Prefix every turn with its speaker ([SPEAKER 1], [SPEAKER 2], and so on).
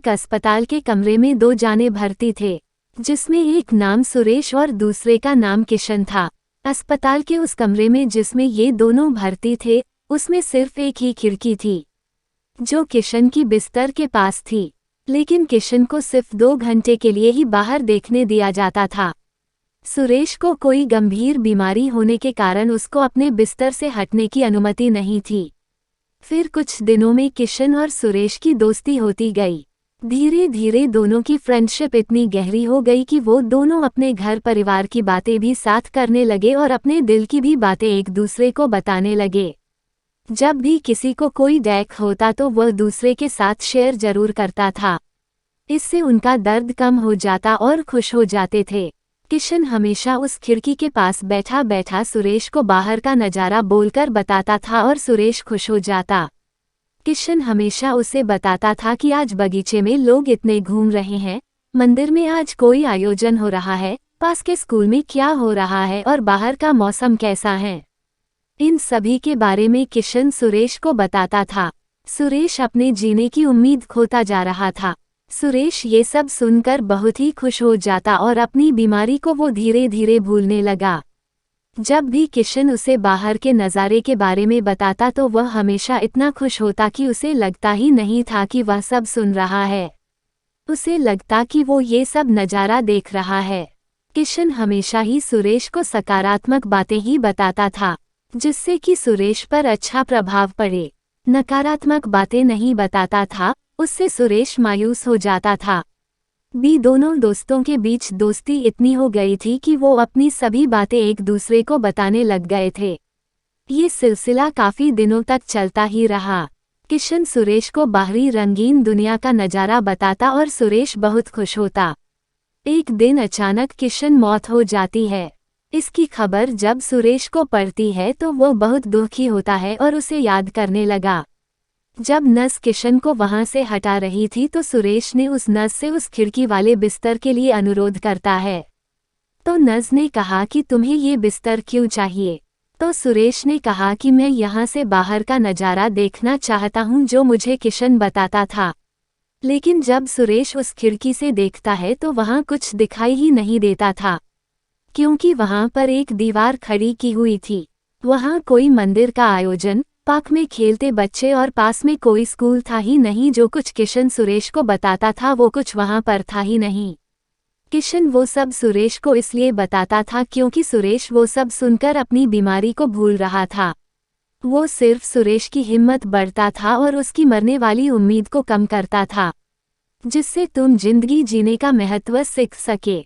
[SPEAKER 1] एक अस्पताल के कमरे में दो जाने भर्ती थे, जिसमें एक नाम सुरेश और दूसरे का नाम किशन था। अस्पताल के उस कमरे में जिसमें ये दोनों भर्ती थे, उसमें सिर्फ एक ही खिड़की थी, जो किशन की बिस्तर के पास थी। लेकिन किशन को सिर्फ 2 घंटे के लिए ही बाहर देखने दिया जाता था। सुरेश को कोई गंभीर बीमारी होने के कारण उसको अपने बिस्तर से हटने की अनुमति नहीं थी। फिर कुछ दिनों में किशन और सुरेश की दोस्ती होती गई। धीरे धीरे दोनों की फ्रेंडशिप इतनी गहरी हो गई कि वो दोनों अपने घर परिवार की बातें भी साथ करने लगे और अपने दिल की भी बातें एक दूसरे को बताने लगे। जब भी किसी को कोई दुख होता तो वह दूसरे के साथ शेयर जरूर करता था। इससे उनका दर्द कम हो जाता और खुश हो जाते थे। किशन हमेशा उस खिड़की के पास बैठा बैठा सुरेश को बाहर का नज़ारा बोलकर बताता था और सुरेश खुश हो जाता। किशन हमेशा उसे बताता था कि आज बगीचे में लोग इतने घूम रहे हैं, मंदिर में आज कोई आयोजन हो रहा है, पास के स्कूल में क्या हो रहा है और बाहर का मौसम कैसा है। इन सभी के बारे में किशन सुरेश को बताता था। सुरेश अपने जीने की उम्मीद खोता जा रहा था। सुरेश ये सब सुनकर बहुत ही खुश हो जाता और अपनी बीमारी को वो धीरे धीरे भूलने लगा। जब भी किशन उसे बाहर के नज़ारे के बारे में बताता तो वह हमेशा इतना खुश होता कि उसे लगता ही नहीं था कि वह सब सुन रहा है। उसे लगता कि वो ये सब नज़ारा देख रहा है। किशन हमेशा ही सुरेश को सकारात्मक बातें ही बताता था, जिससे कि सुरेश पर अच्छा प्रभाव पड़े। नकारात्मक बातें नहीं बताता था, उससे सुरेश मायूस हो जाता था। दोनों दोस्तों के बीच दोस्ती इतनी हो गई थी कि वो अपनी सभी बातें एक दूसरे को बताने लग गए थे। ये सिलसिला काफी दिनों तक चलता ही रहा। किशन सुरेश को बाहरी रंगीन दुनिया का नज़ारा बताता और सुरेश बहुत खुश होता। एक दिन अचानक किशन मौत हो जाती है। इसकी खबर जब सुरेश को पड़ती है तो वो बहुत दुखी होता है और उसे याद करने लगा। जब नर्स किशन को वहां से हटा रही थी तो सुरेश ने उस नर्स से उस खिड़की वाले बिस्तर के लिए अनुरोध करता है। तो नर्स ने कहा कि तुम्हें ये बिस्तर क्यों चाहिए? तो सुरेश ने कहा कि मैं यहाँ से बाहर का नज़ारा देखना चाहता हूँ जो मुझे किशन बताता था। लेकिन जब सुरेश उस खिड़की से देखता है तो वहाँ कुछ दिखाई ही नहीं देता था, क्योंकि वहाँ पर एक दीवार खड़ी की हुई थी। वहाँ कोई मंदिर का आयोजन, पार्क में खेलते बच्चे और पास में कोई स्कूल था ही नहीं। जो कुछ किशन सुरेश को बताता था वो कुछ वहाँ पर था ही नहीं। किशन वो सब सुरेश को इसलिए बताता था क्योंकि सुरेश वो सब सुनकर अपनी बीमारी को भूल रहा था। वो सिर्फ सुरेश की हिम्मत बढ़ता था और उसकी मरने वाली उम्मीद को कम करता था, जिससे तुम जिंदगी जीने का महत्व सीख सके।